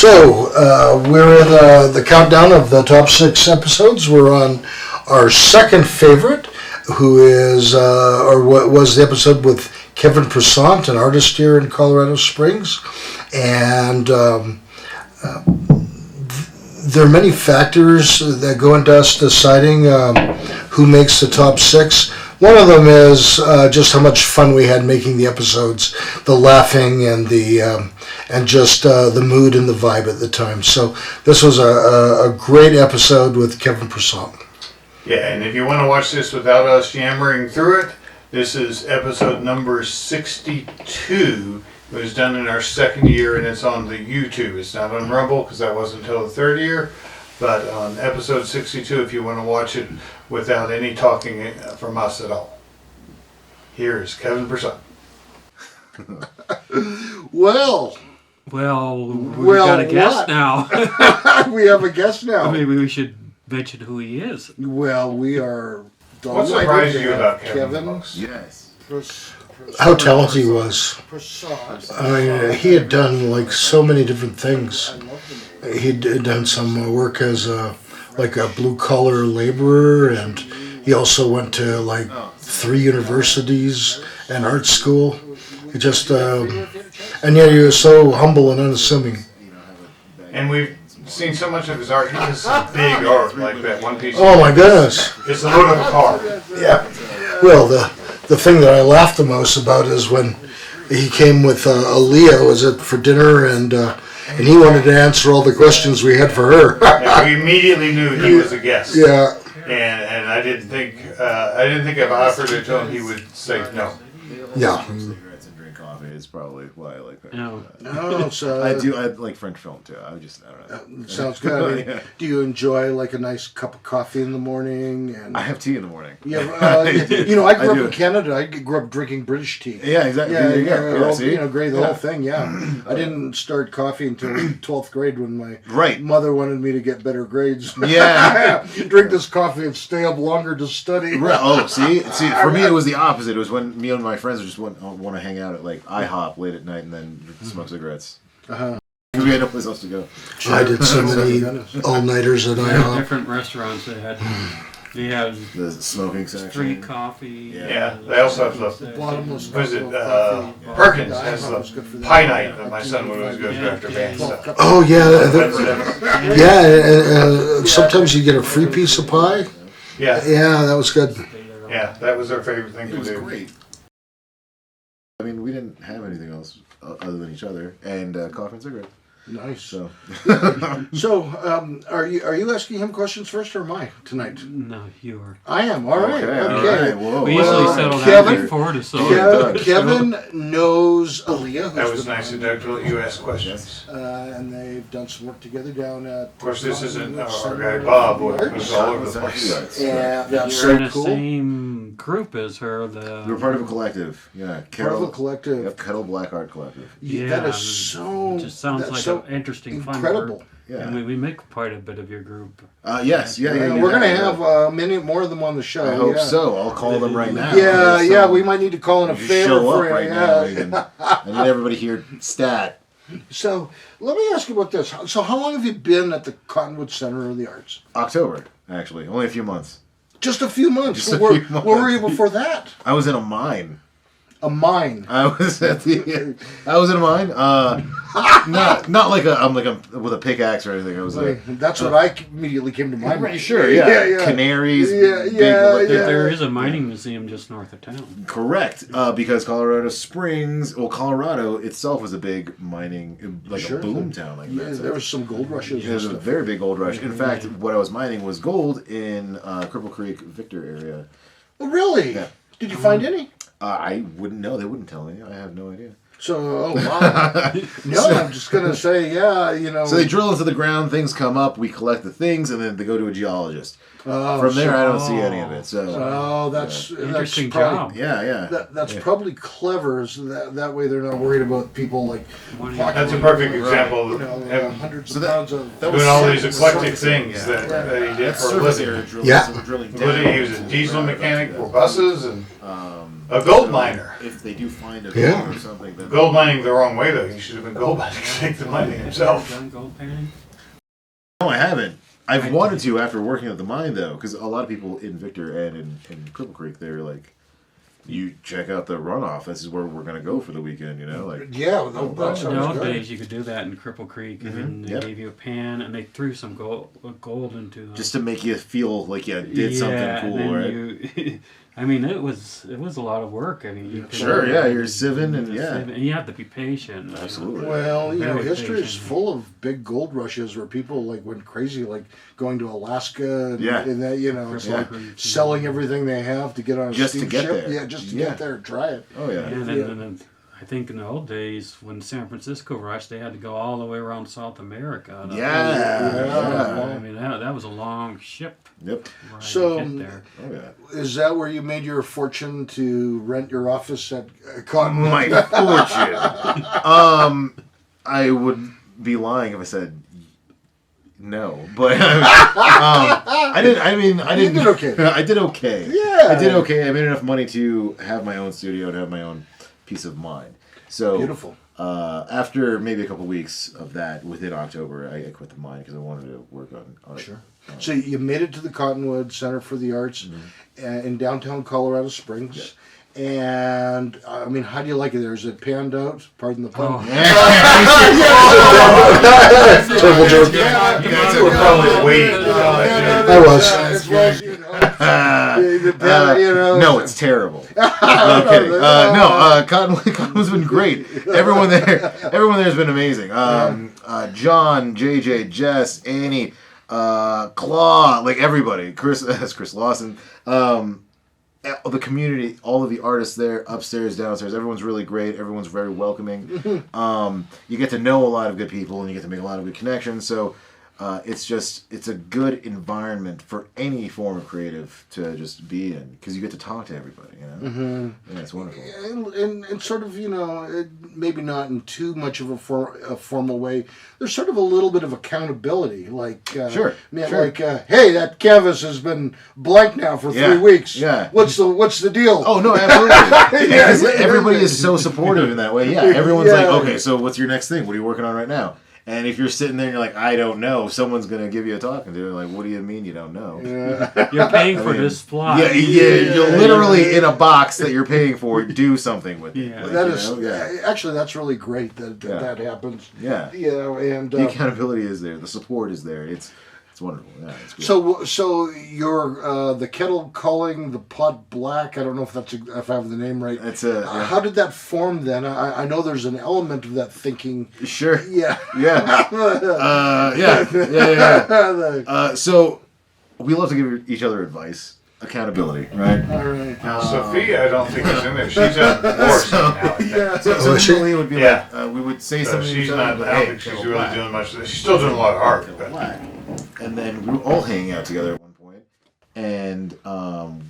So, we're in the countdown of the top 6 episodes. We're on our second favorite, who is, or what was the episode with Kevin Persaud, an artist here in Colorado Springs. And there are many factors that go into us deciding who makes the top 6. One of them is just how much fun we had making the episodes, the laughing and the just the mood and the vibe at the time. So this was a great episode with Kevin Persaud. Yeah, and if you want to watch this without us yammering through it, this is episode number 62. It was done in our second year, and it's on the YouTube. It's not on Rumble because that wasn't until the third year. But on episode 62, if you want to watch it without any talking from us at all. Here's Kevin Persaud. Well, we've got a guest now. We have a guest now. Maybe we should mention who he is. Well, we are What surprised you about Kevin? Yes. How talented he was. I mean, he had done like so many different things. He'd done some work as a blue collar laborer, and he also went to like 3 universities and art school. He just, and yet he was so humble and unassuming. And we've seen so much of his art. He has some big art like that one piece. Oh my goodness! It's the look of a car. Yeah. Well, the thing that I laughed the most about is when he came with Aaliyah, was it for dinner, and he wanted to answer all the questions we had for her. Yeah, we immediately knew he was a guest. Yeah. And I didn't think if I offered it to him he would say no. Yeah. Cigarettes and drink coffee is probably why I like that. No, so I like French film too. I don't know. Sounds good. I mean, do you enjoy like a nice cup of coffee in the morning? And I have tea in the morning. Yeah, I grew up in Canada. I grew up drinking British tea. Yeah, exactly. Grade the whole thing. Yeah, I didn't start coffee until 12th grade when my mother wanted me to get better grades. Yeah, drink this coffee and stay up longer to study. Right. Oh, see, for me it was the opposite. It was when me and my friends would just want to hang out at like IHOP late at night and then smoke cigarettes. Because we had no place else to go. I did so many all-nighters at IHOP. Different restaurants they had the smoking section, free coffee. Yeah, they also have the bottomless. Perkins has the pie night that my son would always go to after band stuff. Oh yeah, sometimes you get a free piece of pie. Yeah, that was good. Yeah, that was our favorite thing to do. It was great. I mean, we didn't have anything else other than each other and coffee and cigarettes. Nice. So, are you asking him questions first or am I tonight? No, you are. I am. All right. Okay. Whoa. We usually settle down before to Kevin knows Aaliyah. That was nice of Doug to let you ask questions. And they've done some work together down at. Of course, this isn't our guy Bob, who's all over the place. Yeah, that's You're in the cool. same group as her. We're part of a collective. Yeah, Part of a collective. Yep, Kettle Black Art Collective. Yeah, that is so. It just sounds like an interesting, incredible. fun group. Yeah. And we make quite a bit of your group. Yes. Yeah. We're going to have many more of them on the show. I hope so. I'll call them right now. Yeah, we might need to call in a favor show up for right now. I need everybody here stat. So, let me ask you about this. So, how long have you been at the Cottonwood Center of the Arts? October, actually. Only a few months. Just a few months. Just a few months. Where were you before that? I was in a mine. A mine. I was in a mine. Not like I'm with a pickaxe or anything. I was like that's what I immediately came to mind. Pretty sure, yeah. Canaries. There is a mining museum just north of town. Correct, because Colorado itself was a big mining, a boom town like that. There was some gold rushes. There was a very big gold rush. In fact, what I was mining was gold in Cripple Creek, Victor area. Oh, really? Yeah. Did you find any? I wouldn't know. They wouldn't tell me. I have no idea. So, wow. No, I'm just going to say, So they drill into the ground, things come up, we collect the things, and then they go to a geologist. From there, I don't see any of it. So, that's interesting probably, job. Yeah. That's probably clever, so that way they're not worried about people like. That's a perfect example of hundreds of pounds of doing all these eclectic things that he did for a living. Yeah. He was a diesel mechanic for buses and a gold miner. If they do find a gold or something, then gold mining the wrong way though. He should have been gold mining to take the money himself. Done gold panning? No, I haven't. I've wanted to after working at the mine though, because a lot of people in Victor and in Cripple Creek, they're like, you check out the runoff. This is where we're gonna go for the weekend. You know, like Yeah, that In the sounds old good. days, you could do that in Cripple Creek, and they gave you a pan, and they threw some gold into them. just to make you feel like you did something cool, right? You, I mean, it was a lot of work. I mean, you could, Sure, yeah, you're sieving and and you have to be patient. Absolutely. Well, you know, Very history is patient. full of big gold rushes where people like went crazy, like going to Alaska and, Yeah. and that, you know, it's Yeah. like selling everything they have to get on a Just to steamship. get there. Yeah, just to Yeah. get there and try it. Oh yeah. And then I think in the old days, when San Francisco rushed, they had to go all the way around South America. Yeah. I mean, that was a long ship Yep. ride So, to get there. Oh yeah. Is that where you made your fortune to rent your office at Cottonwood? My fortune. I would be lying if I said no, but I didn't. I mean, I You didn't. did okay. I did okay. Yeah. I did okay. I made enough money to have my own studio and have my own peace of mind. So Beautiful. After maybe a couple weeks of that, within October, I quit the mine because I wanted to work on art. Sure. So you made it to the Cottonwood Center for the Arts in downtown Colorado Springs. And I mean, how do you like it there? Is it panned out? Pardon the pun. Terrible joke. You guys were probably waiting to tell that joke. I was. As well as, you know, you know. No, it's terrible. No, I'm kidding. No, Cottonwood's been great. Everyone there's been amazing. John, JJ, Jess, Annie, Claw, like everybody. Chris Lawson. The community, all of the artists there, upstairs, downstairs, everyone's really great. Everyone's very welcoming. You get to know a lot of good people, and you get to make a lot of good connections. So it's a good environment for any form of creative to just be in, because you get to talk to everybody. You know, yeah, it's wonderful. And sort of, you know, maybe not in too much of a formal way. There's sort of a little bit of accountability, like Sure. like hey, that canvas has been blank now for 3 weeks. Yeah. What's the deal? Oh no, absolutely. Yeah, Because everybody is so supportive in that way. Yeah, everyone's Yeah. like, okay, so what's your next thing? What are you working on right now? And if you're sitting there and you're like, I don't know, someone's gonna give you a talking to. Like, what do you mean you don't know? You're paying for this fly. Yeah, you're literally in a box that you're paying for. Do something with it. Yeah. Like, That you is know? actually that's really great that Yeah. that happens. Yeah. You know, and The accountability is there. The support is there. It's wonderful. Yeah, it's good. so you're the kettle calling the pot black. I don't know if if I have the name right. It's a yeah. How did that form then? I know there's an element of that thinking. Sure. Yeah. Yeah. Yeah. So we love to give each other advice. Accountability, right? All right. Now, Sophia, I don't think is in there. She's a divorce now. Yeah. So Julie would be Yeah. like, we would say So something. to she's each other, not. but, I don't hey, think she's Kettle really Black. doing much of this. She's still doing a lot of art. Kettle But Black. And then we were all hanging out together at one point, and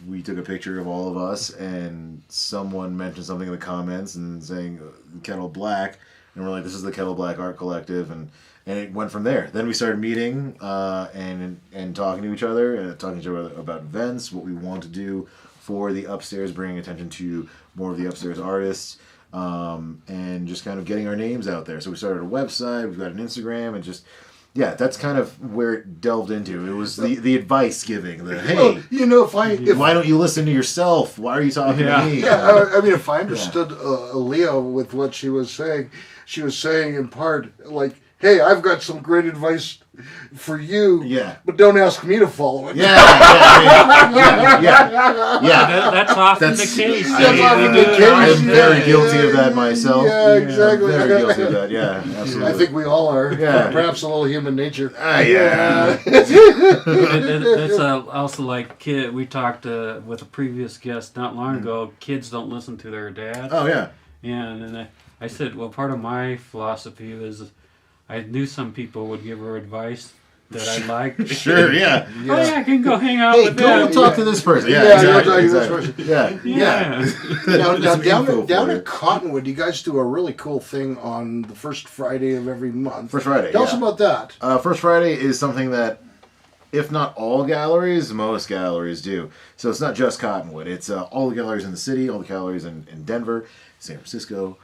we took a picture of all of us, and someone mentioned something in the comments and saying Kettle Black, and we're like, this is the Kettle Black Art Collective, and it went from there. Then we started meeting and talking to each other, and talking to each other about events, what we want to do for the upstairs, bringing attention to more of the upstairs artists, and just kind of getting our names out there. So we started a website, we've got an Instagram, and just, yeah, that's kind of where it delved into. It was the advice giving, the, hey, Well, you know, if why don't you listen to yourself? Why are you talking to me? yeah, I mean, if I understood Leah with what she was saying in part like, hey, I've got some great advice for you, Yeah. but don't ask me to follow it. Yeah. That's often That's- the case. That's often the case. I'm very Yeah, guilty of that yeah, myself. yeah, exactly. I'm very guilty of that, yeah, absolutely. I think we all are. Yeah. Perhaps a little human nature. Yeah. It's also like we talked with a previous guest not long ago. Kids don't listen to their dad. Oh, yeah. Yeah, and then I said, well, part of my philosophy is I knew some people would give her advice that I liked. Sure, yeah. Oh, yeah, I can go hang out Hey, with go them. talk to this person. Yeah, Yeah, exactly. go talk to this exactly. Yeah, Yeah. Now, There's some info down for you. at Cottonwood, you guys do a really cool thing on the first Friday of every month. First Friday, Tell us yeah. about that. First Friday is something that, if not all galleries, most galleries do. So it's not just Cottonwood. It's all the galleries in the city, all the galleries in Denver, San Francisco,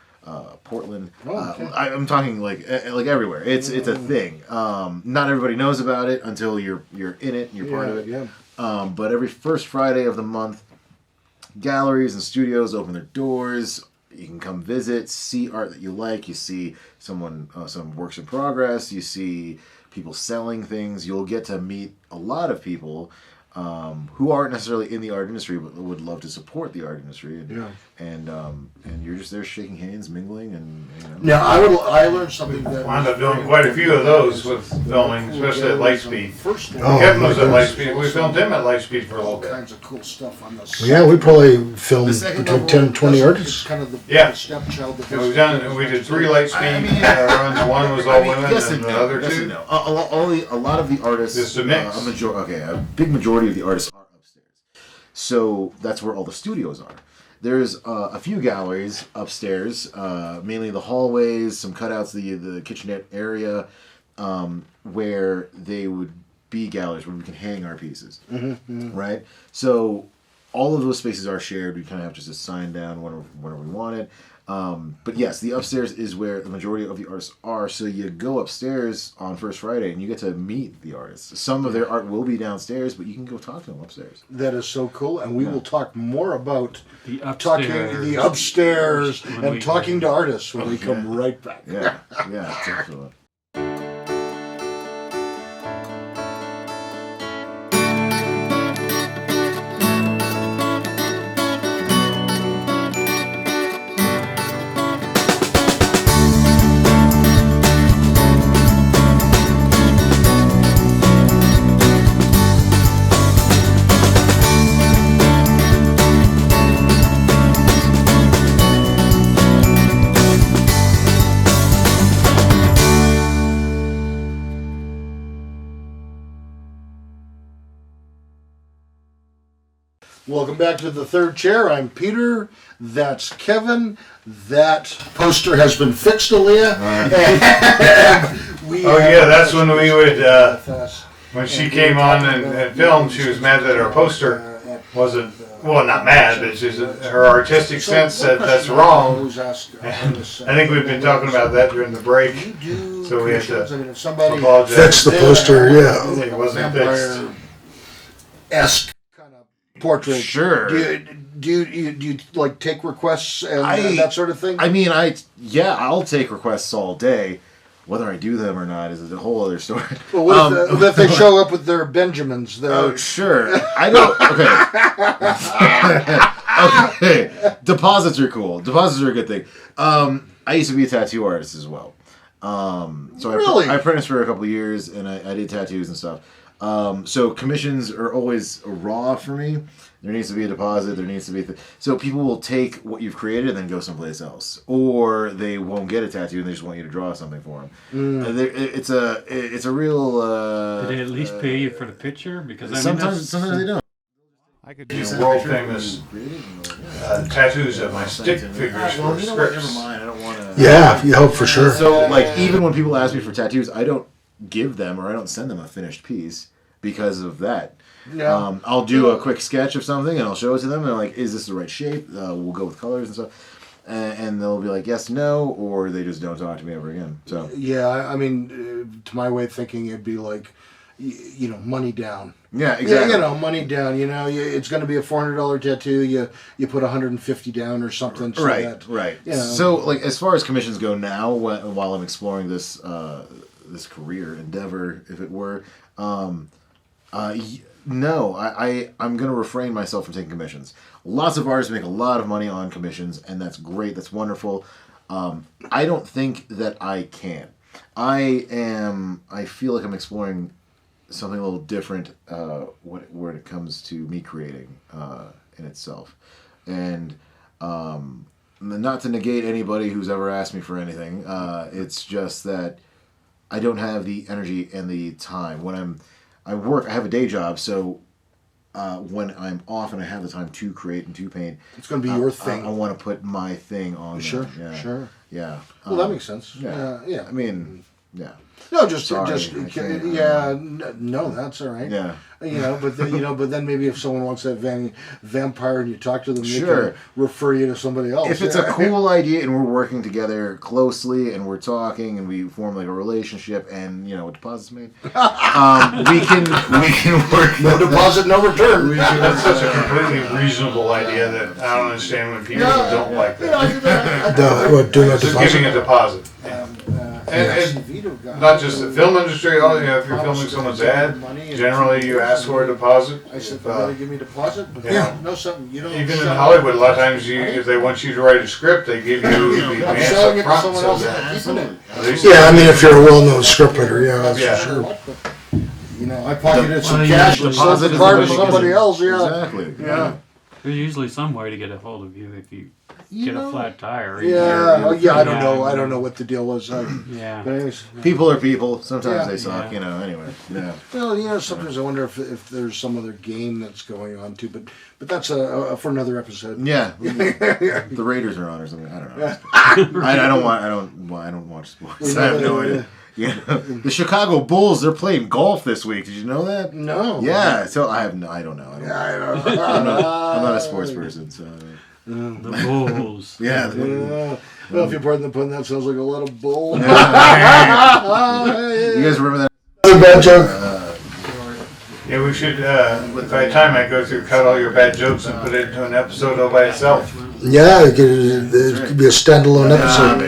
Portland. Oh, okay. I'm talking like everywhere. It's a thing. Not everybody knows about it until you're in it and you're part of it. Yeah. But every first Friday of the month, galleries and studios open their doors. You can come visit, see art that you like. You see some works in progress. You see people selling things. You'll get to meet a lot of people who aren't necessarily in the art industry, but would love to support the art industry. And you're just there shaking hands, mingling, and Now I learned something that Wound up doing quite a few of those with filming, especially at Lightspeed. First one. Kevin was at my goodness. Lightspeed. We filmed him at Lightspeed for a little All bit. kinds of cool stuff on this. Mm-hmm. Yeah, we probably filmed The second between level 10 and 20 artists. Yeah. We did 3 Lightspeed runs. One was all women, and the other 2. A lot of the artists. It's a mix. A big majority of the artists are upstairs. So that's where all the studios are. There's a few galleries upstairs, mainly the hallways, some cutouts, the kitchenette area, where they would be galleries where we can hang our pieces, right? So all of those spaces are shared. We kind of have to just assign down whenever we want it. But yes, the upstairs is where the majority of the artists are. So you go upstairs on First Friday and you get to meet the artists. Some of their art will be downstairs, but you can go talk to them upstairs. That is so cool, and we will talk more about The talking upstairs. the upstairs When and we- talking to artists when we come right back. Yeah, definitely. Welcome back to the third chair. I'm Peter. That's Kevin. That poster has been fixed, Aaliyah. That's when we would. When she came on and filmed, she was mad that our poster wasn't. Well, not mad, but she's, her artistic sense said that's wrong. And I think we've been talking about that during the break, so we have to apologize. Fix the poster, yeah. It wasn't fixed. Esque kind of portrait. Sure. Do you like take requests and that sort of thing? I mean, I'll take requests all day. Whether I do them or not is a whole other story. Well, what if they show up with their Benjamins? Oh, sure. I don't. Okay. Deposits are cool. Deposits are a good thing. I used to be a tattoo artist as well. So Really? I apprenticed for a couple of years, and I did tattoos and stuff. So commissions are always raw for me. There needs to be a deposit. There needs to be so people will take what you've created and then go someplace else, or they won't get a tattoo and they just want you to draw something for them. It's a real. Did they at least pay you for the picture? Because I mean, sometimes they don't. I could You know, world famous tattoos of my stick figures for Well, you know what? Never scripts. mind. I don't want to. Yeah, you hope for sure. So, like, even when people ask me for tattoos, I don't give them or I don't send them a finished piece because of that. Yeah. I'll do a quick sketch of something and I'll show it to them and they're like, is this the right shape? We'll go with colors and stuff. And they'll be like, yes, no, or they just don't talk to me ever again. So Yeah, I mean, to my way of thinking, it'd be like, money down. yeah, exactly. Yeah, money down. It's going to be a $400 tattoo. You put $150 down or something. So Right. you know. So, like, as far as commissions go now, while I'm exploring this this career endeavor, if it were, no, I'm going to refrain myself from taking commissions. Lots of artists make a lot of money on commissions, and that's great. That's wonderful. I don't think that I can. I feel like I'm exploring something a little different when it comes to me creating in itself. And not to negate anybody who's ever asked me for anything. It's just that I don't have the energy and the time. When I have a day job, so when I'm off and I have the time to create and to paint, It's going to be your thing. I want to put my thing on. Sure, there. Yeah. sure. Yeah. Well, that makes sense. Yeah. Yeah. I mean, Yeah. No, just Sorry, just I can't, no, that's all right. Yeah. But then maybe if someone wants that vampire and you talk to them, they Sure. can refer you to somebody else. If it's a cool idea and we're working together closely and we're talking and we form like a relationship and a deposit's made, we can work. No deposit, no return. That's such a completely reasonable idea that I don't understand when people don't like that. Do not Just giving a deposit. deposit. And not just the film industry, if you're filming someone's ad, generally you ask for a deposit. I said, "Better give me a deposit." But no, something you don't. Even in Hollywood, a lot of times if they want you to write a script, they give you the advance selling up it to front. someone So else. that Keeping it. Yeah, I mean, if you're a well-known scriptwriter, that's Yeah. for sure. I pocketed some Well, cash usually and sold the deposit car to is somebody else. Yeah. Exactly. Yeah. There's usually some way to get a hold of you if you get a flat tire. Yeah. I don't know. I don't know what the deal was. Yeah. But anyways. People are people. Sometimes Yeah. they suck. Yeah. Anyway. Yeah. Well, sometimes I wonder if there's some other game that's going on too, but that's for another episode. Yeah. The Raiders are on or something. I don't know. I don't watch sports. I have no idea. Yeah. The Chicago Bulls, they're playing golf this week. Did you know that? No. Yeah. So I don't know. I don't I'm not a sports person, so. The Bulls. Yeah. Well, if you pardon the pun, that sounds like a lot of bull. You guys remember that? Bad joke. Yeah, we should, by the time I go through, cut all your bad jokes and put it into an episode all by itself. Yeah, it could be a standalone episode.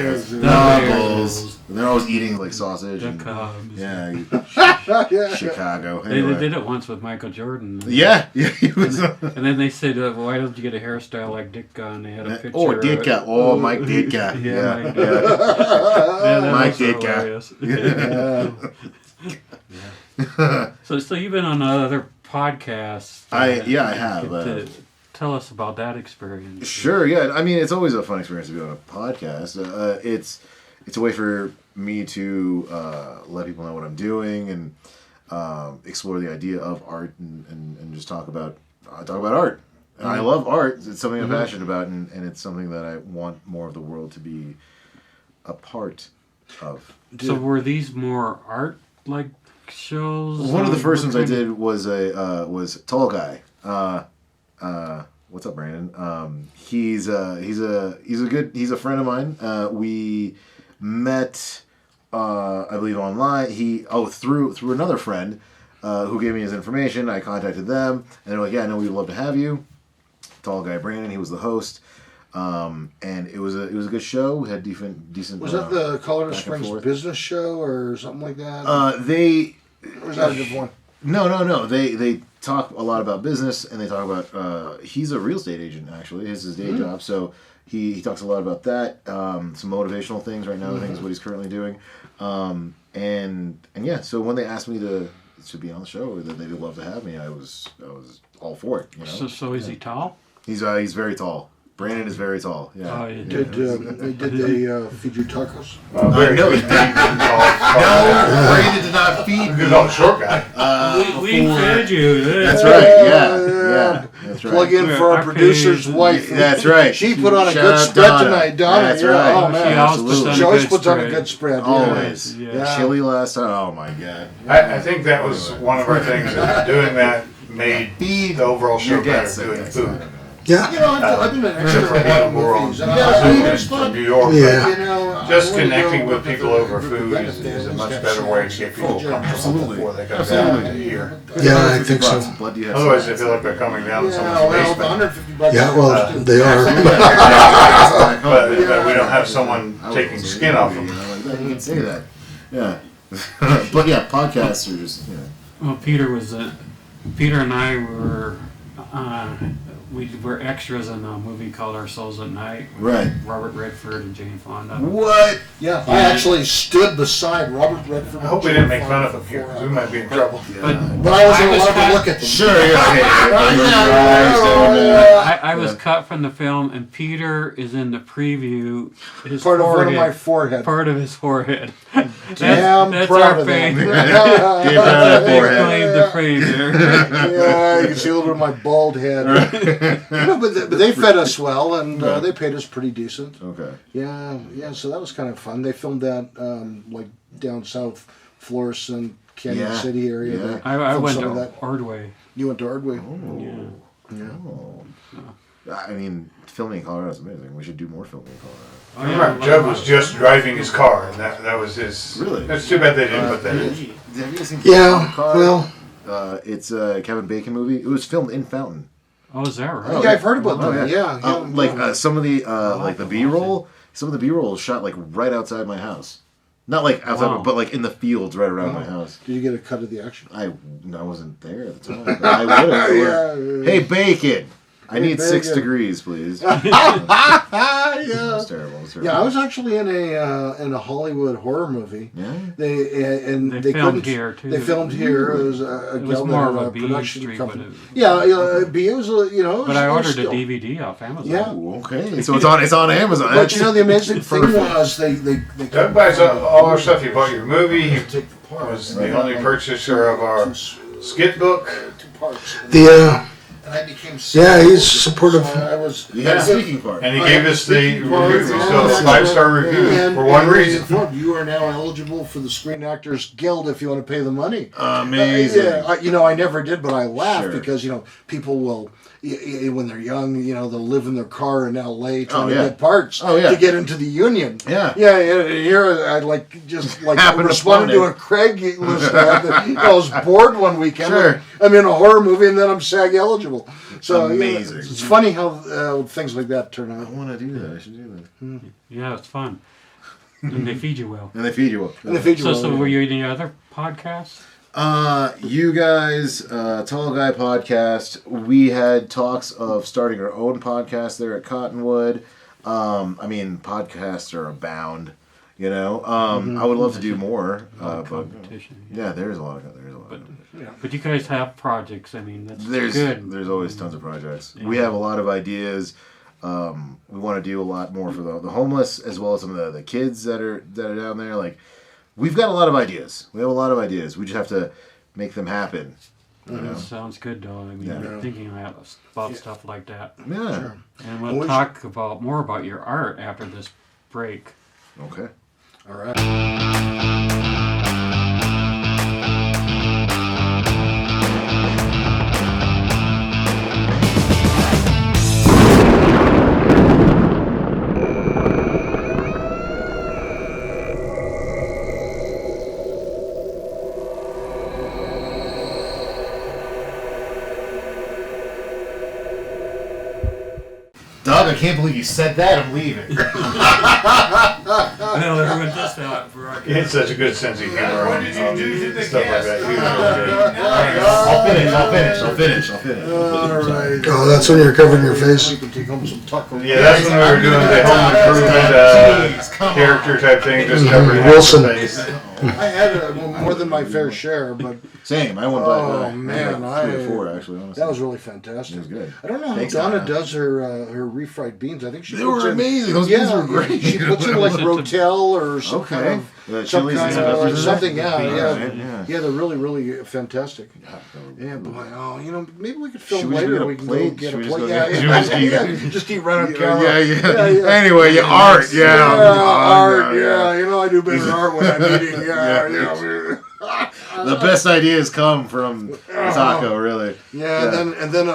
The Bulls. They're always eating like sausage. The And, Cubs. yeah. Yeah. Chicago. They Anyway. did it once with Michael Jordan. Yeah. He was. And then they said, why don't you get a hairstyle like Ditka? And they had a picture. Oh, Ditka. Oh, Mike Ditka. Yeah, Yeah. Mike Yeah. that Mike was Ditka. hilarious. Yeah. So you've been on other podcasts. I have. Tell us about that experience. Sure. Yeah. I mean, it's always a fun experience to be on a podcast. It's a way for me to let people know what I'm doing and explore the idea of art and just talk about art. And I love art. It's something I'm passionate about, and it's something that I want more of the world to be a part of. So were these more art like shows? One of the first ones I did was Tall Guy. What's up, Brandon? He's a friend of mine. We met, I believe, online. Through another friend who gave me his information. I contacted them, and they're like, "Yeah, I know we'd love to have you." Tall Guy Brandon, he was the host, and it was a good show. We had decent. Was that the Colorado back and Springs forth. business show or something like that? Or was that a different one? No. They talk a lot about business, and they talk about. He's a real estate agent, actually. It's his day job, so he talks a lot about that. Some motivational things right now. I think is what he's currently doing, and yeah. So when they asked me to be on the show, that they'd love to have me, I was all for it. So is he tall? He's very tall. Brandon is very tall. Yeah. Oh, yeah. Did they feed you tacos? Very no, good. Brandon did not feed Good old short guy. We fed you. That's right. Yeah. That's right. Plug in for our producer's wife. That's right. She put on a Shout good out spread Donna. tonight, Donna. That's yeah. right. Oh man, She always she always good puts on a spread. good spread. Yeah. Always. Yeah. Chili last time. Oh my god. I think that was one of our things. That doing that made the overall show Your better. guess, I Doing guess. food. Yeah. I've been an Except for people who were on from New York. Yeah. Just connecting with people over food is a much better way to get people comfortable before they come down to here. Yeah, I think so. Blood, do you have Otherwise, some? they feel like they're coming down to Yeah, someone's well, basement. $150. Yeah, well, they are. But we don't have someone taking skin off them. You can say that. Yeah. But yeah, podcasts are just, Well, Peter and I were, we were extras in a movie called Our Souls at Night. with Right. Robert Redford and Jane Fonda. What? Yeah, I actually stood beside Robert Redford. I hope we didn't make fun of them here, 'cause we might be in trouble. But But I wasn't I was allowed to kind- look at them. Sure, yeah. I was cut from the film, and Peter is in the preview. His Part of one forehead, of my forehead. part of his forehead damn proud of that. Damn proud of that forehead. Claim the fame there. Yeah, you can see a little bit of my bald head. But they fed us well, and they paid us pretty decent. Okay. Yeah, so that was kind of fun. They filmed that like down south, Florissant, Canyon City area. Yeah. I went to that. Ordway. You went to Ordway? Yeah. Oh. I mean, filming in Colorado is amazing. We should do more filming in Colorado. Oh, I remember Judd was just driving his car, and that was his. Really? It's too bad they didn't put that in. Have you guys seen Yeah, Car? well, it's a Kevin Bacon movie. It was filmed in Fountain. Oh, is that right? yeah, I've heard about that. Some of the like the B-roll. Some of the B-roll was shot like right outside my house. Not like outside, but like in the fields right around my house. Did you get a cut of the action? I wasn't there at the time. But I would have. Yeah. Hey, Bacon! I need Bacon. 6 degrees, please. Yeah. It's terrible. It's terrible. Yeah, I was actually in a Hollywood horror movie. Yeah? They filmed here, too. They filmed here. It was a It was gal more that of had a B production Street, company. but B was it but was I ordered a still- DVD off Amazon. Yeah. Ooh, okay. So it's on Amazon. But you know the amazing thing was they Doug buys all our stuff. He bought your movie. He take the part. was the only purchaser of our skit book. 2 parts. The And I became he's supportive. So I was. You had a speaking part. And he gave us the review. So a 5-star review for one reason. You are now eligible for the Screen Actors Guild if you want to pay the money. Amazing. I never did, but I laughed Sure. because people will. When they're young, they'll live in their car in L.A. trying to yeah. get parts to get into the union. Yeah. Here I Happened to responded to spawn a Craigslist ad that I was bored one weekend. Sure. I'm in a horror movie and then I'm SAG eligible. So Amazing. it's funny how things like that turn I out. want to do that. I should do that. Yeah, it's fun. And they feed you well. And they feed you up. And the feature So were you any other podcasts? You guys, Tall Guy Podcast, we had talks of starting our own podcast there at Cottonwood. Podcasts are abound, I would love to do more, but Competition. yeah, there's a lot of But you guys have projects. That's There's good. There's always tons of projects. Yeah. We have a lot of ideas. We want to do a lot more for the homeless, as well as some of the kids that are down there. Like, we've got a lot of ideas. We have a lot of ideas. We just have to make them happen. That sounds good, though. You're thinking about stuff like that. Yeah. Sure. And we'll talk more about your art after this break. Okay. All right. Doug, I can't believe you said that. I'm leaving. Well, everyone does that for our He had such a good sense of humor on stuff like that. He was I'll finish. All right. Oh, that's when you're covering your face? We can take home some taco. Yeah, that's when we were doing the home improvement character type thing, just covering Wilson. half the face. I had more than my fair share, but Same. I went back. Oh, man, like 3 or 4 actually. Honestly, that was really fantastic. It was good. I don't know how Thanks, Donna Donna. does her refried beans. I think she They puts were in, amazing. Those beans were great. She puts in like Rotel or some Okay. kind of some Chilies kind and of peppers. something. Yeah, They're really really fantastic. Yeah, boy. Oh, maybe we could film Should we just later. get a We can plate? go get Should a we just plate. go Yeah, get- should we just eat? just eat right on camera. Yeah. Anyway, your art. Art. Yeah, I do better art when I'm eating. Yeah. The best ideas come from taco, really. Yeah, and then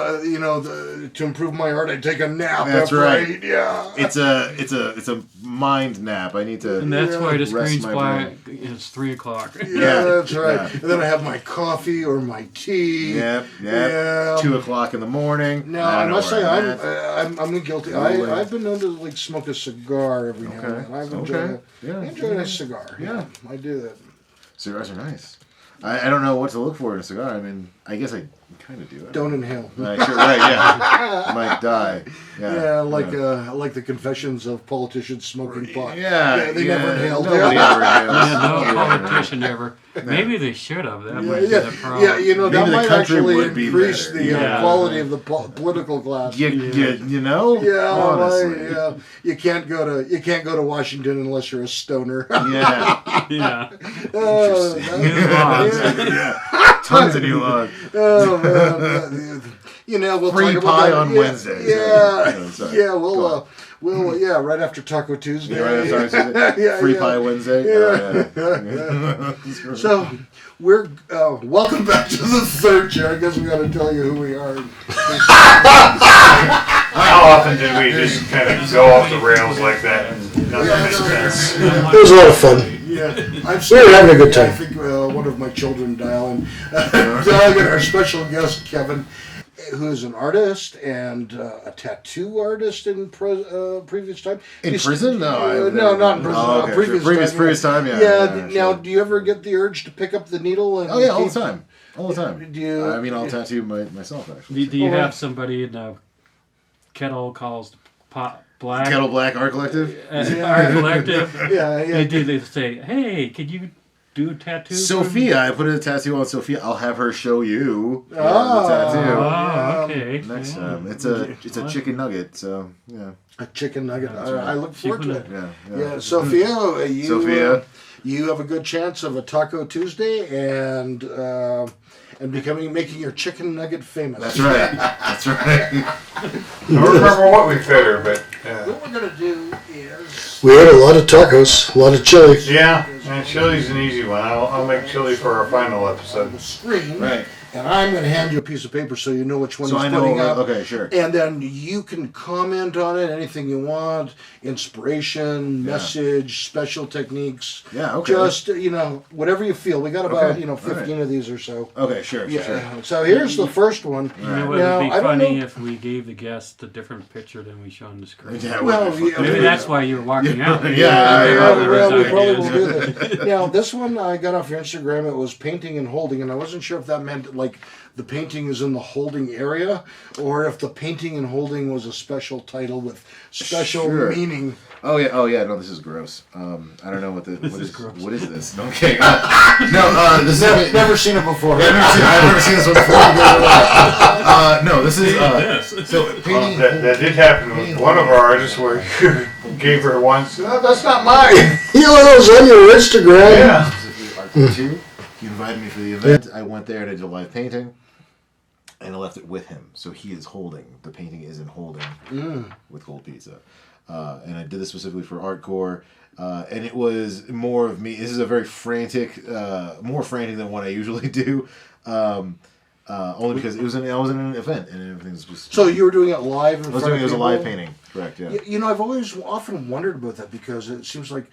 to improve my art, I take a nap. That's after I right. eat, yeah. It's a mind nap. I need to. And that's why the rest screen's my black. brain. It's 3 o'clock. Yeah, that's right. Yeah. And then I have my coffee or my tea. Yep. Yeah. 2 o'clock in the morning. Now I must say I'm guilty. I've been known to smoke a cigar every now and then. I've enjoyed it. Yeah. I enjoy a nice cigar. Yeah. I do that. Cigars are nice. I don't know what to look for in a cigar. I mean, I guess I kind of do. Don't inhale. Sure, right, yeah. I might die. Yeah, like the confessions of politicians smoking pot. Yeah, they never inhaled. Nobody ever inhales. Yeah, no politician ever. Maybe they should have. That might be the problem. Yeah, you know, Maybe that the might country actually would be increase better. the quality of the political class. You know? Yeah, Honestly. yeah. You can't go to Washington unless you're a stoner. Yeah. Yeah. New laws. Yeah. Tons of new laws. Oh man. You know, we'll Free talk about pie that. on Wednesdays. Yeah, we'll right after Taco Tuesday. Yeah, right after Taco Tuesday. Free pie Wednesday. Yeah. So we're welcome back to the third chair. I guess we got to tell you who we are. How often did we just kind of go off the rails like that and nothing makes sense? It was a lot of fun. Yeah, we were having a good time. I think one of my children dialing our special guest Kevin, who is an artist and a tattoo artist in previous time. In prison? No, not in prison. Oh, okay. Previous time. Yeah. Now, sure. do you ever get the urge to pick up the needle? And all the time. All the time. Do you? I mean, I'll tattoo myself actually. Do you have somebody in the kettle calls pot black? Kettle Black Art Collective. Art Collective. Yeah. They say, hey, could you do a tattoo? Sophia, I put a tattoo on Sophia. I'll have her show you the Oh, tattoo okay. next time. It's a chicken nugget, so yeah. A chicken nugget. I look forward to it. Yeah. Sophia, Sophia, you have a good chance of a Taco Tuesday and making your chicken nugget famous. That's right. That's right. I don't remember what we fed her, but What we're gonna do is we had a lot of tacos, a lot of chili. yeah, and chili's an easy one. I'll make chili for our final episode. the screen, Right. and I'm gonna hand you a piece of paper so you know which one So he's I know. putting up. Okay, sure. And then you can comment on it, anything you want, inspiration, message, special techniques. Yeah. Okay. Just, whatever you feel. We got about, Okay, 15 right. of these or so. Okay, sure. Yeah. So here's the first one. You know, it Now, would be I don't funny know- if we gave the guest a different picture than we show on the screen. Yeah, Well, Maybe that's why you're walking out. Well, we Those probably will ideas. do this. Now, this one I got off your Instagram. It was painting and holding, and I wasn't sure if that meant like the painting is in the holding area, or if the painting and holding was a special title with special Sure. meaning. Oh yeah. No, this is gross. I don't know what gross. What is this? Okay. This is Never seen it before. I've never seen this one before. No, this is so painting. That did happen with one of our artists where you gave her one. No, that's not mine. You know, it was on your Instagram. Yeah. Art 2. He invited me for the event. I went there and I did a live painting, and I left it with him. So he is holding. The painting is in holding with cold pizza. And I did this specifically for Artcore. And it was more of me. This is a very frantic, more frantic than what I usually do. Only because I was in an event and everything's just. So you were doing it live in I was front doing of it as a people? live painting, correct? Yeah. I've always often wondered about that because it seems like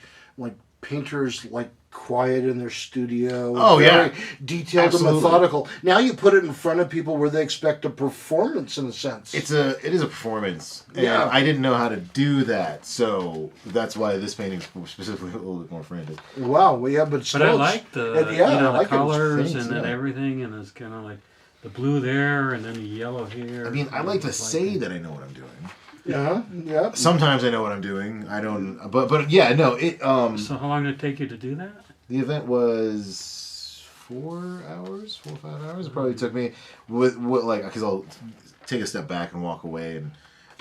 painters like quiet in their studio. Oh, very yeah. Detailed Absolutely. and methodical. Now you put it in front of people where they expect a performance in a sense. It is a performance, and Yeah. I didn't know how to do that, so that's why this painting's specifically a little bit more frantic. Wow, well, yeah, but still, But I like the I like it. the colors faint, and then yeah. everything, and it's kind of like the blue there and then the yellow here. I mean, I like to say that I know what I'm doing. Yeah. Sometimes I know what I'm doing. I don't, but yeah, no. It So how long did it take you to do that? the event was 4 hours, 4 or 5 hours. It probably took me with because I'll take a step back and walk away,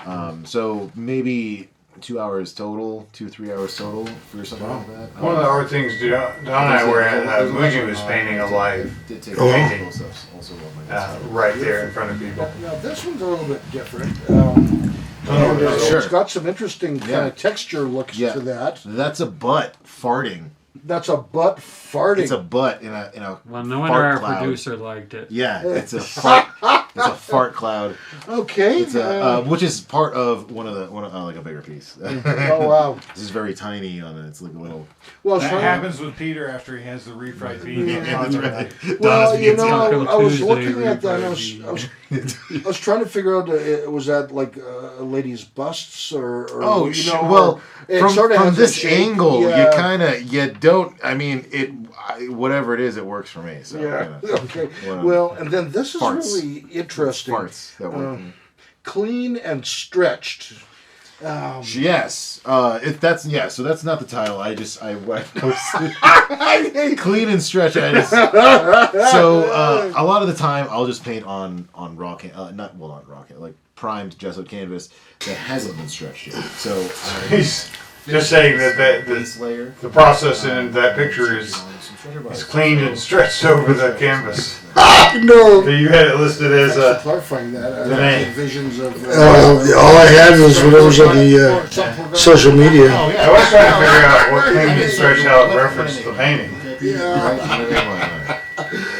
and so maybe 2 hours total, 2-3 hours total for something like that. One of the hard things Don and I were at, Muji was painting a live Did take painting also on my right there in front of people. Now this one's a little bit different. Sure. It's got some interesting kind Yeah. of texture looks Yeah. to that. That's a butt farting. That's a butt farting. It's a butt in a Well, no wonder fart our cloud. producer liked it. Yeah, it's a fart. It's a fart cloud. Okay. It's which is part of one of like a bigger piece. Oh wow. This is very tiny on it. It's like a little. Well, That Sean, happens with Peter after he has the refried beans. Yeah, that's right. well, Donna's you being know, Taco I was Tuesday, looking at that. And refried I was trying to figure out, was that like a lady's busts or Oh, you know, well, it from, sorta from has this that shape. angle, Yeah. you don't. I mean, whatever it is, it works for me. So Yeah. you know, Okay. whatever. Well, and then this is Farts. really interesting. Farts that work. Clean and stretched. Yes, so that's not the title. I posted clean and stretch. So a lot of the time I'll just paint on raw not raw like primed gesso canvas that hasn't been stretched yet. So He's just saying that base layer. the process in that picture is cleaned and stretched over the canvas. No. You had it listed as Thanks for clarifying that. the I name. had visions of. All I had was whatever's on the social media. Oh yeah. I was trying to figure out what cleaned and stretched how it referenced the painting. Yeah.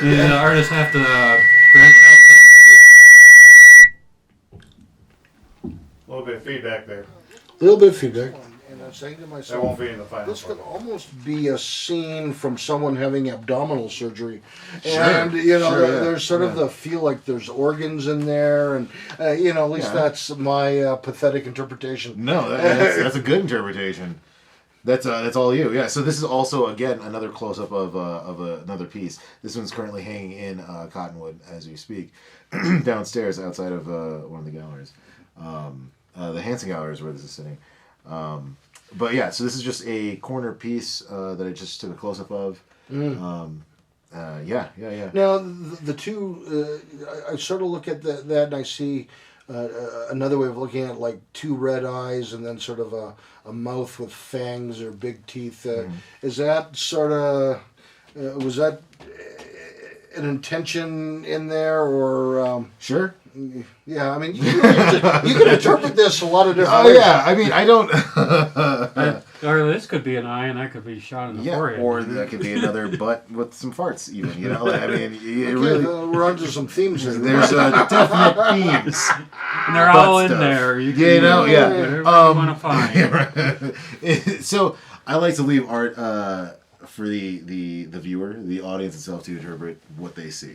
Yeah, the artists have to branch out A little bit of feedback there. A little bit of feedback. And I'm saying to That myself, won't be in the final this part. could almost be a scene from someone having abdominal surgery, Sure, and you know, sure, yeah, there's sort of the feel like there's organs in there, and you know, at least Yeah. that's my pathetic interpretation. No, that's a good interpretation. That's all you. Yeah. So this is also again another close up of another piece. This one's currently hanging in Cottonwood as we speak, downstairs outside of one of the galleries. The Hanson Gallery is where this is sitting. But yeah, so this is just a corner piece that I just took a close up of. Yeah. Now the two, I sort of look at that and I see another way of looking at it, like two red eyes and then sort of a mouth with fangs or big teeth. Is that sort of was that an intention in there or? Sure. Yeah, I mean, you can interpret this a lot of different Oh ways. yeah. I mean, I don't. or this could be an eye and that could be shot in the Yeah, forehead. or that could be another butt with some farts, even. You know, I mean, it Okay, really. we're onto some themes here. There's definite themes. And they're all in stuff. there. You can You know, yeah. whatever you want to find. So I like to leave art for the viewer, the audience itself, to interpret what they see.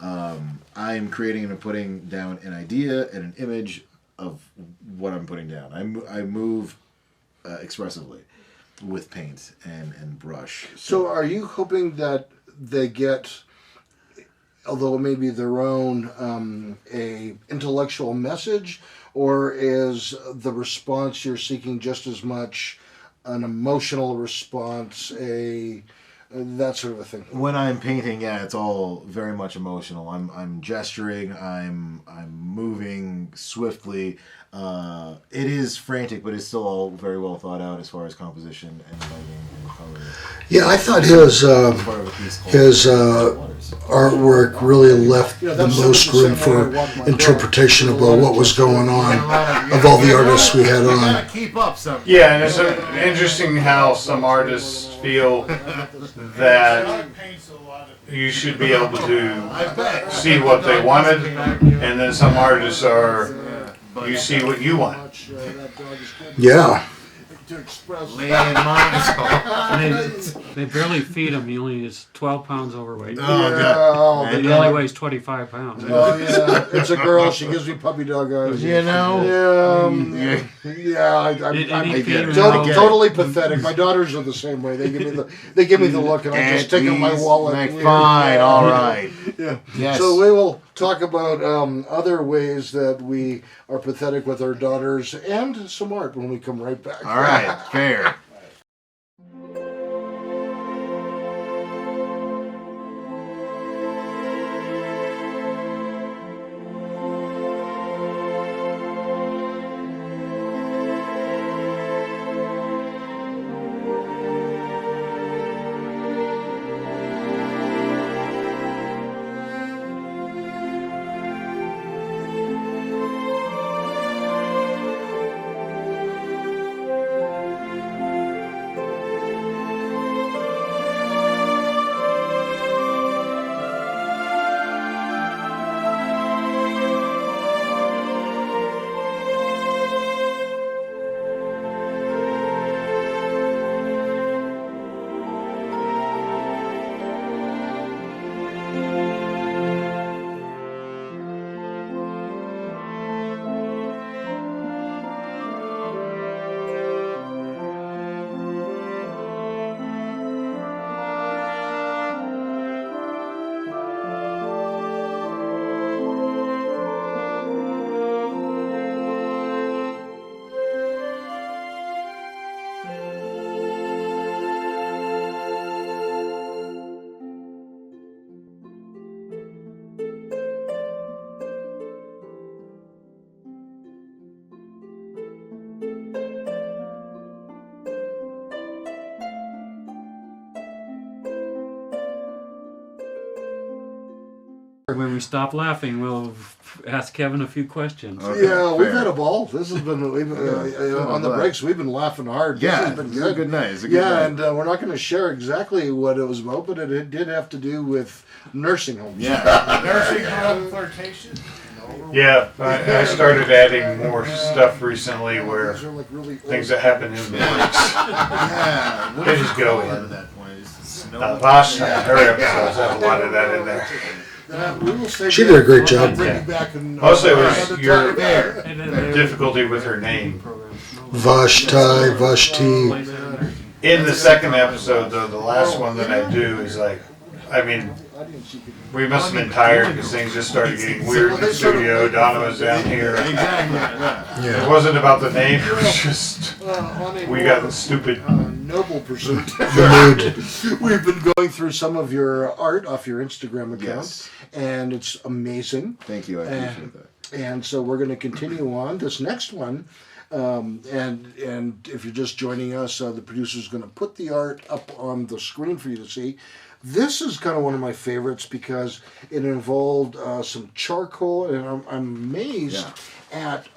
I'm creating and putting down an idea and an image of what I'm putting down. I move expressively with paint and brush. So are you hoping that they get, although it may be their own, a intellectual message, or is the response you're seeking just as much an emotional response, that sort of a thing? When I'm painting, yeah, it's all very much emotional. I'm gesturing. I'm moving swiftly. It is frantic, but it's still all very well thought out as far as composition and lighting and color. Yeah, I thought his Part of a piece called his Waters. artwork really left Yeah, the that's most the same room way I for walk my dog. interpretation about what was going on of all the artists we had You on. gotta keep up some. Yeah, and it's interesting how some artists feel that you should be able to see what they wanted, and then some artists are, you see what you want. Yeah. Laying in mine. And they barely feed him. He only is 12 pounds overweight. Oh, Oh, God. He only weighs 25 pounds. oh, yeah, it's a girl. She gives me puppy dog eyes. You know? Yeah, Any I'm I get it. female- I get it. totally pathetic. My daughters are the same way. They give me the look, and I just take out my wallet. Like, fine, all right. Yeah. Yes. So we will talk about other ways that we are pathetic with our daughters and some art when we come right back. All right, fair. when we stop laughing, we'll ask Kevin a few questions. Okay, Yeah, we've fair. had a ball. This has been on the glad. breaks. We've been laughing hard. This Yeah, has been it's a good night. It's a good Yeah, night. and we're not going to share exactly what it was about, but it did have to do with nursing homes. Yeah. Nursing home flirtation. Yeah, I started adding more stuff recently where These are like really things that happen in the breaks. Yeah. What They did just you go call it in. at that point? Is it snow? Last time, her episodes have a lot of that in there. We will save She that. did a great job. Bring Yeah. you back and, Mostly it was another your time. And then there- difficulty with her name. Vashti, Vashti. In the second episode, though, the last one that I do is like, I mean, we must have been tired because things just started getting weird in the studio. Donna was down here. Exactly. Yeah. It wasn't about the name, it was just, On a we more, got stupid. noble pursuit. The mood. We've been going through some of your art off your Instagram account, Yes. and it's amazing. Thank you. I appreciate that. And so we're going to continue on this next one. And if you're just joining us, the producer's going to put the art up on the screen for you to see. This is kind of one of my favorites because it involved some charcoal, and I'm amazed at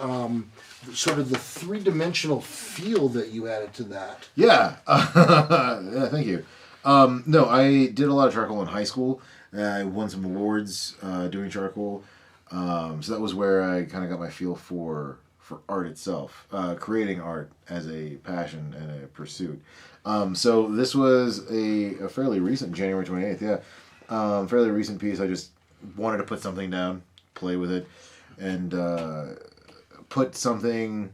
sort of the three-dimensional feel that you added to that. Yeah. Yeah. Thank you. No, I did a lot of charcoal in high school. I won some awards doing charcoal. So that was where I kind of got my feel for art itself, creating art as a passion and a pursuit. So this was a fairly recent, January 28th, yeah. Fairly recent piece. I just wanted to put something down, play with it, and put something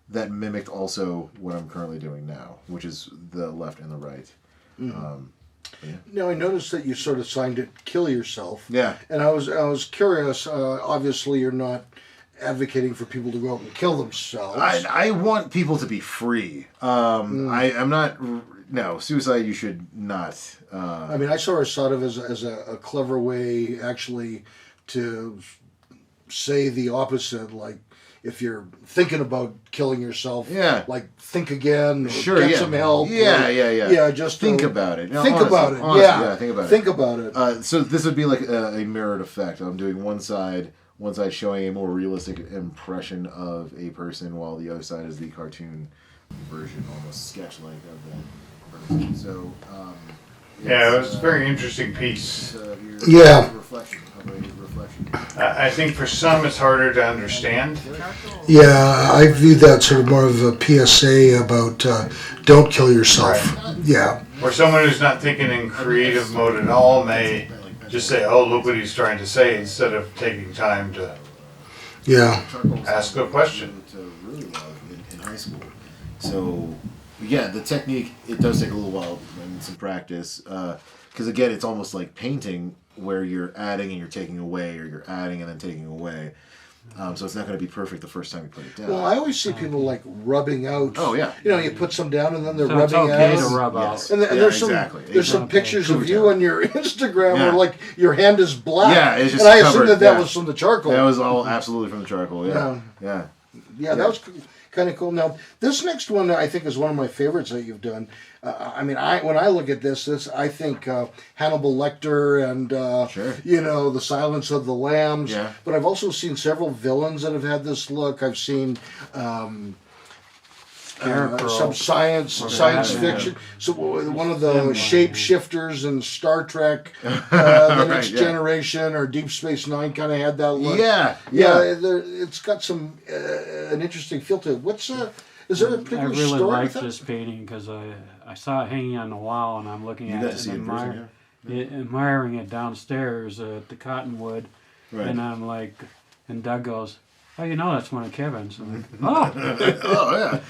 that mimicked also what I'm currently doing now, which is the left and the right. Now I noticed that you sort of signed it "Kill Yourself." Yeah. And I was curious. Obviously, you're not advocating for people to go out and kill themselves. I want people to be free. I'm not. No, suicide. You should not. I mean, I sort of saw it as a clever way, actually, to say the opposite. Like, if you're thinking about killing yourself, Yeah. like think again, or Sure, get yeah. some help. Yeah, or- yeah, yeah. Yeah, just Think about it. No, think honestly, about it. honestly, Yeah, think about it. Think about it. So this would be like a mirrored effect. I'm doing one side showing a more realistic impression of a person, while the other side is the cartoon version, almost sketch-like of that person. So, Yeah, it was a very interesting piece. Yeah. Reflection of a reflection. I think for some it's harder to understand. Yeah, I view that sort of more of a PSA about don't kill yourself. Yeah. Or someone who's not thinking in creative mode at all may just say, oh, look what he's trying to say, instead of taking time to Yeah. ask a question. To really love in high school. So, yeah, the technique, it does take a little while and some practice. Because, again, it's almost like painting where you're adding and you're taking away, or you're adding and then taking away. So it's not going to be perfect the first time you put it down. Well, I always see people like rubbing out. Oh, yeah. You know, you put some down and then they're So it's rubbing okay out. to rub Yes. out. And, Yeah, there's exactly. some some Okay. pictures of Cougar you tail. on your Instagram Yeah. where like your hand is black. Yeah, it's just and I assume covered, that yeah. was from the charcoal. That was all absolutely from the charcoal, yeah. Yeah, that was kind of cool. Now, this next one I think is one of my favorites that you've done. I mean, when I look at this I think Hannibal Lecter and Sure. you know, The Silence of the Lambs. Yeah. But I've also seen several villains that have had this look. I've seen Scarecrow. some science Yeah. fiction. So one of the shapeshifters in Star Trek, the Right, Next yeah. Generation or Deep Space Nine kind of had that look. Yeah, Yeah, it's got some an interesting feel to it. What's is there a I particular really story like with that? this painting because I saw it hanging on the wall, and I'm looking You at got it to see it and in person, admiring it downstairs at the Cottonwood. Right. And I'm like, and Doug goes, "Oh, you know that's one of Kevin's." I'm like, "Oh." Oh, yeah.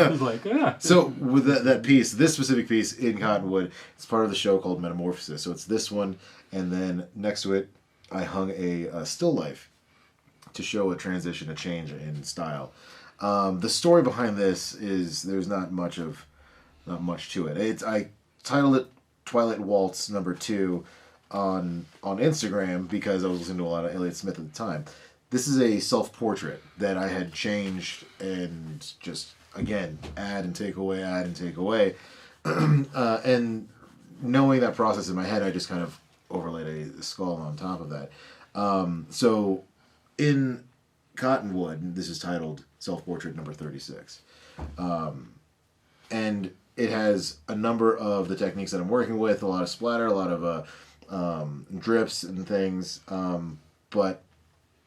I was like, "Yeah." So with that piece, this specific piece in Cottonwood, it's part of the show called Metamorphosis. So it's this one, and then next to it, I hung a still life to show a transition, a change in style. The story behind this is there's not much to it. I titled it Twilight Waltz #2 on Instagram because I was listening to a lot of Elliott Smith at the time. This is a self-portrait that I had changed and just, again, add and take away. And knowing that process in my head, I just kind of overlaid a skull on top of that. So in Cottonwood, this is titled Self-Portrait number 36. And it has a number of the techniques that I'm working with, a lot of splatter, a lot of drips and things, but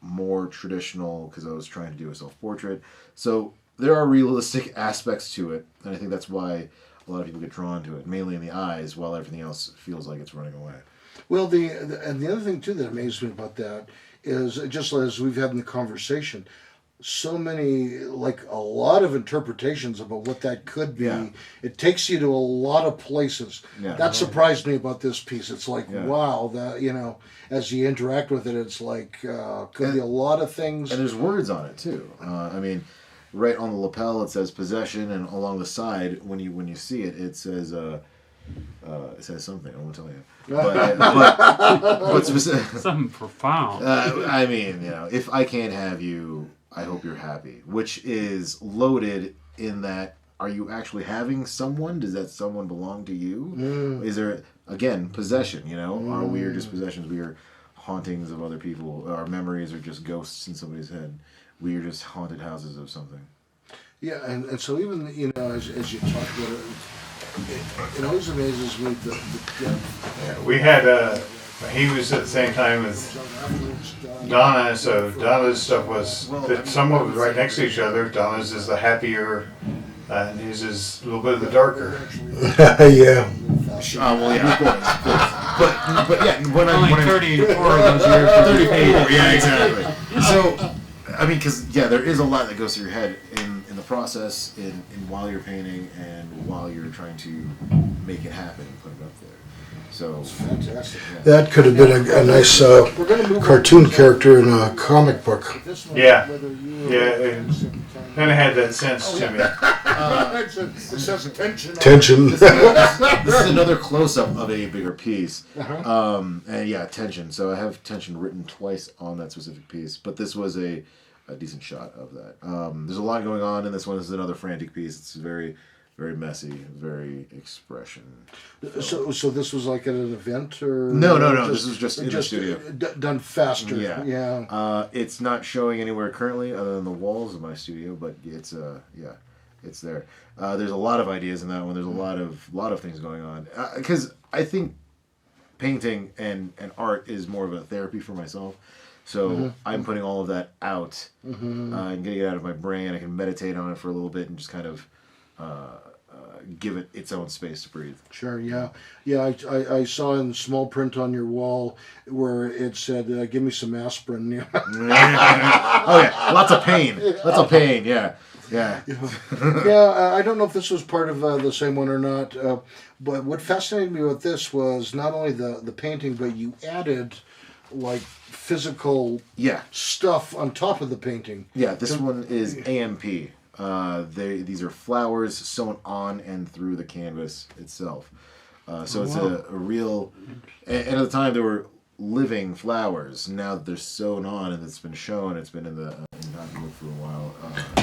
more traditional because I was trying to do a self-portrait. So there are realistic aspects to it, and I think that's why a lot of people get drawn to it, mainly in the eyes, while everything else feels like it's running away. Well, and the other thing too that amazes me about that is, just as we've had in the conversation, so many, like a lot of interpretations about what that could be. Yeah. It takes you to a lot of places. Yeah. That surprised me about this piece. It's like, Yeah. wow, that, you know, as you interact with it, it's like, could be a lot of things. And there's words on it too. I mean, right on the lapel it says possession, and along the side, when you see it, it says something. I won't tell you. But Something profound. I mean, you know, if I can't have you, I hope you're happy, which is loaded in that, are you actually having someone? Does that someone belong to you? Is there, again, possession, you know? Are we just possessions? We are hauntings of other people. Our memories are just ghosts in somebody's head. We are just haunted houses of something. Yeah, and so even, you know, as you talk about it, it always amazes me the depth. We had he was at the same time as Donna, so Donna's stuff was somewhat was right next to each other. Donna's is the happier, and his is a little bit of the darker. Yeah. Well, yeah. But yeah, when Only I 34 of those years. 34, yeah, exactly. So, I mean, because yeah, there is a lot that goes through your head in the process, in while you're painting and while you're trying to make it happen and put it up there. So Fantastic. That could have been a nice cartoon character in a comic book. Yeah, it kind of had that sense to me. It says tension. Tension. This is another close-up of a bigger piece. And yeah, tension. So I have tension written twice on that specific piece, but this was a decent shot of that. There's a lot going on in this one. This is another frantic piece. It's very, very messy, very expression. So this was like at an event, or No. This was just in the studio. Done faster. Yeah. Yeah. It's not showing anywhere currently other than the walls of my studio, but it's it's there. There's a lot of ideas in that one. There's a lot of things going on. Because I think painting and art is more of a therapy for myself. So I'm putting all of that out and getting it out of my brain. I can meditate on it for a little bit and just kind of give it its own space to breathe. Sure, yeah. I saw in small print on your wall where it said, "Give me some aspirin." Yeah. Oh yeah, lots of pain. Yeah. Yeah, I don't know if this was part of the same one or not, but what fascinated me with this was not only the painting, but you added like physical stuff on top of the painting. Yeah, this one is AMP. These are flowers sewn on and through the canvas itself. So it's a real... And at the time, they were living flowers. Now that they're sewn on and it's been shown, it's been in the document for a while.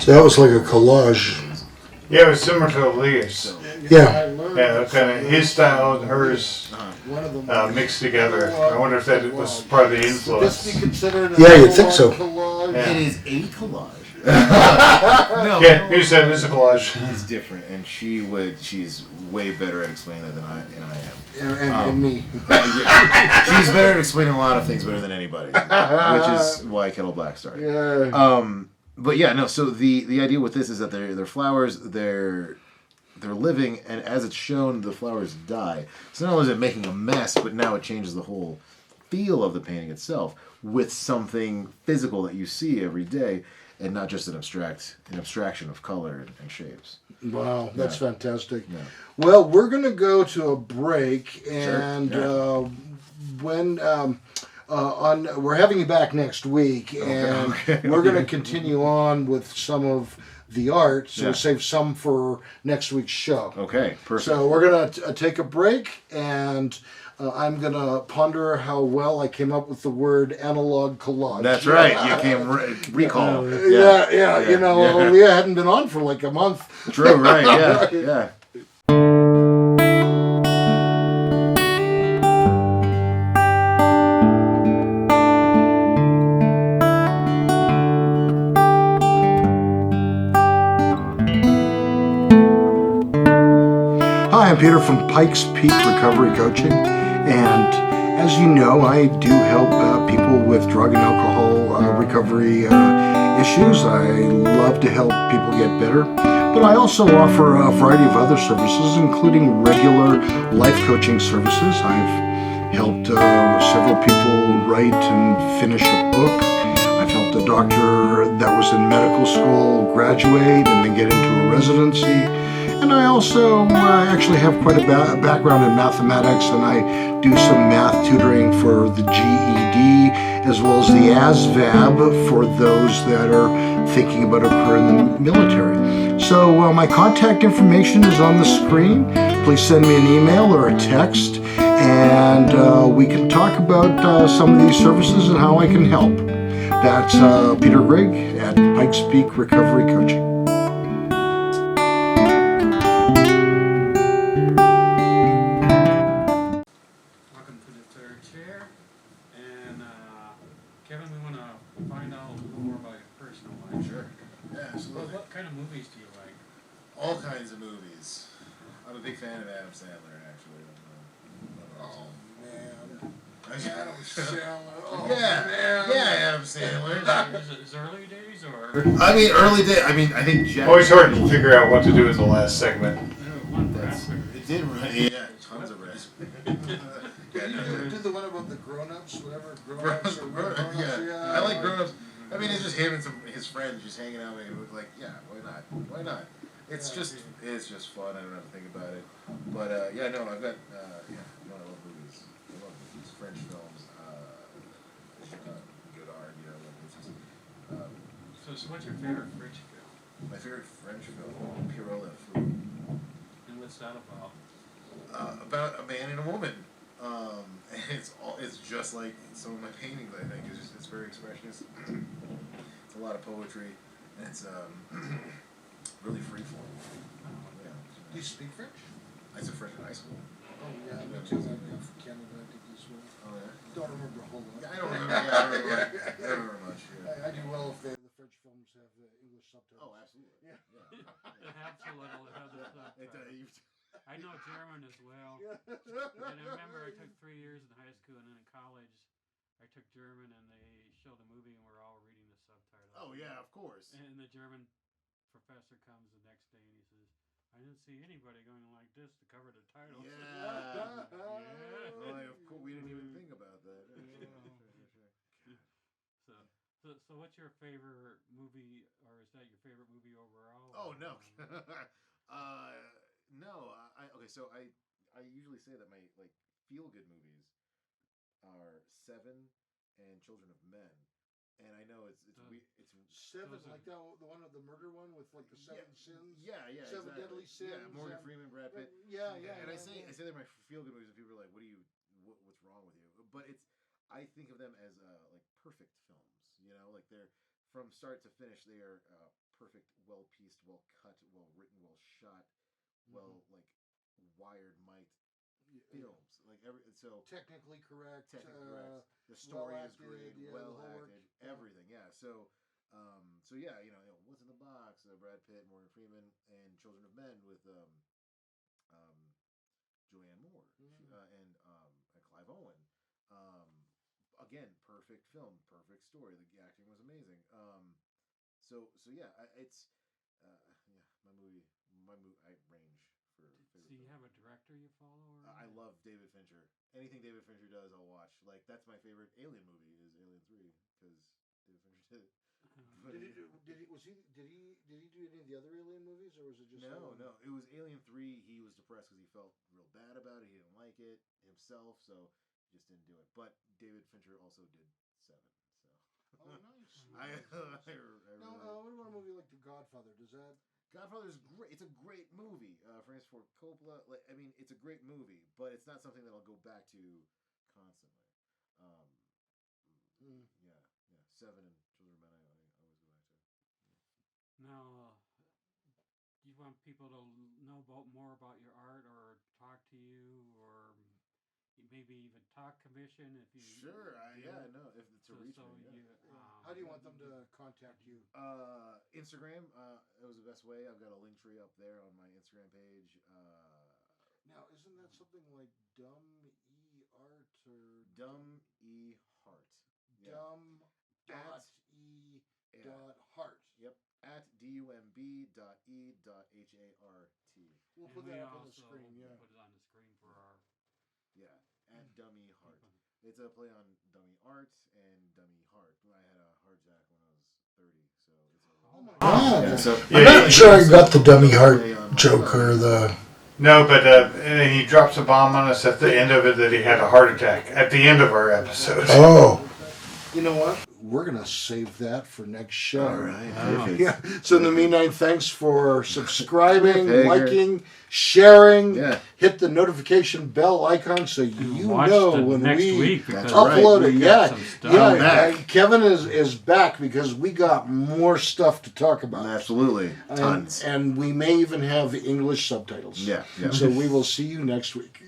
So that was like a collage. Yeah, it was similar to Elias. Yeah. Yeah, kind of his style and hers mixed together. I wonder if that was part of the influence. Yeah, you'd think so. Yeah. It is a collage. Yeah, you said it's a collage. It's different, and she's way better at explaining that than I am. And me. She's better at explaining a lot of things better than anybody, which is why Kettle Black started. Yeah. But yeah, no. So the idea with this is that they're flowers. They're living, and as it's shown, the flowers die. So not only is it making a mess, but now it changes the whole feel of the painting itself with something physical that you see every day, and not just an abstraction of color and shapes. Wow, that's fantastic. Yeah. Well, we're going to go to a break, and Sure. when we're having you back next week, and we're going to continue on with some of the art, so we'll save some for next week's show. Okay, perfect. So we're going to take a break, and I'm going to ponder how well I came up with the word analog collage. That's right. You can recall. Yeah. You know, we hadn't been on for like a month. True, right, yeah. Hi, I'm Peter from Pikes Peak Recovery Coaching, and as you know, I do help people with drug and alcohol recovery issues. I love to help people get better, but I also offer a variety of other services, including regular life coaching services. I've helped several people write and finish a book. I've helped a doctor that was in medical school graduate and then get into a residency. And I also actually have quite a background in mathematics, and I do some math tutoring for the GED as well as the ASVAB for those that are thinking about a career in the military. So my contact information is on the screen. Please send me an email or a text, and we can talk about some of these services and how I can help. That's Peter Grigg at Pikes Peak Recovery Coaching. Welcome to the third chair. And Kevin, we want to find out a little more about your personal life. Sure. Yeah, absolutely. What kind of movies do you like? All kinds of movies. I'm a big fan of Adam Sandler, actually. Oh, man. Adam Sandler. Oh, yeah, man. yeah, Adam Sandler. Is it early days or? I mean, early day. I mean, I think Jack. Always hard to figure out what to do in the last segment. One That's, rapper. it did. Yeah, tons of rest. Do the one about the grown-ups, whatever, grown-ups or grown-ups, yeah. I like grown-ups. I mean, it's just him and his friends just hanging out, making it look like, yeah, why not? Why not? It's just fun. I don't have to think about it. But yeah, no, I've got no, I love movies. I love movies, French films, Godard, you know, like it's just. So what's your favorite French film? My favorite French film, Pierrot Le Fou. And what's that about? About a man and a woman. And it's just like some of my paintings, I think. It's very expressionist. It's a lot of poetry, and it's really freeform. Yeah. Do you speak French? I took French in high school. Oh, yeah, me too. I'm from Canada, I think as well. Oh yeah. Don't remember a whole lot. Yeah, I don't remember. Yeah, I don't remember much. Yeah. I do well if the French films have English subtitles. Oh, absolutely. Yeah. Absolutely. I know German as well. Yeah. And I remember I took 3 years in high school, and then in college, I took German, and they showed a movie, and we're all reading the subtitles. Oh yeah, of course. And the German professor comes the next day, and he says, "I didn't see anybody going like this to cover the titles." Yeah. Yeah. Well, of course, we didn't even think about that. So what's your favorite movie, or is that your favorite movie overall? Oh no. No. Okay. So I usually say that my feel good movies are Seven and Children of Men, and I know it's Seven, like that, the one of the murder one with like the seven sins. Yeah, Seven exactly. deadly sins. Yeah, Morgan Freeman, Brad Pitt. Yeah. And I say they're my feel good movies, and people are like, what's wrong with you? But I think of them as like perfect films. You know, like they're from start to finish. They are perfect, well pieced, well cut, well written, well shot, well like wired mic films. Like technically correct. The story is acted, great, yeah, well the whole acted, work. everything. Yeah. So yeah, What's in the Box? Brad Pitt, Morgan Freeman, and Children of Men with Julianne Moore and Clive Owen. Again, perfect film, perfect story. The acting was amazing. So yeah, it's my movie. I range for favorite. So you have a director you follow? Or I love David Fincher. Anything David Fincher does, I'll watch. Like that's my favorite Alien movie is Alien 3 because David Fincher did it. Did he do any of the other Alien movies, or was it just No. It was Alien 3. He was depressed because he felt real bad about it. He didn't like it himself, so he just didn't do it. But David Fincher also did 7. So. Oh, nice. What about a movie like The Godfather? Does that? Godfather's great. It's a great movie. Francis Ford Coppola. It's a great movie, but it's not something that I'll go back to constantly. Yeah. 7 and Children of Men. I always go back to. Now, do you want people to know more about your art, or talk to you, or maybe even talk commission if you? Sure. If it's to reach me. How do you want them to contact you? Instagram. It was the best way. I've got a link tree up there on my Instagram page. Now, isn't that something like dumb e art or Dumb E Heart. Yeah. dumb dot e Yeah. dot heart? Yep. At dumb.e.hart. We'll And put we that up on the also screen. Yeah. put it on the screen for our. Yeah. At Dummy Heart. It's a play on Dummy Art and Dummy Heart. I had a heart attack when I was 30, so it's a. Oh my God. Yeah, so I'm not sure I got the dummy heart joke or the. No, but and he drops a bomb on us at the end of it that he had a heart attack at the end of our episode. Oh. You know what? We're gonna save that for next show. All right. Perfect. Yeah. So in the meantime, thanks for subscribing, Cliffhanger. liking, sharing. Yeah. Hit the notification bell icon so you Watch know the when next we week because That's upload right. it. we got Yeah, some stuff. yeah. I'm back. Kevin is back because we got more stuff to talk about. Absolutely. Tons. And we may even have English subtitles. Yeah. Yeah. So we will see you next week.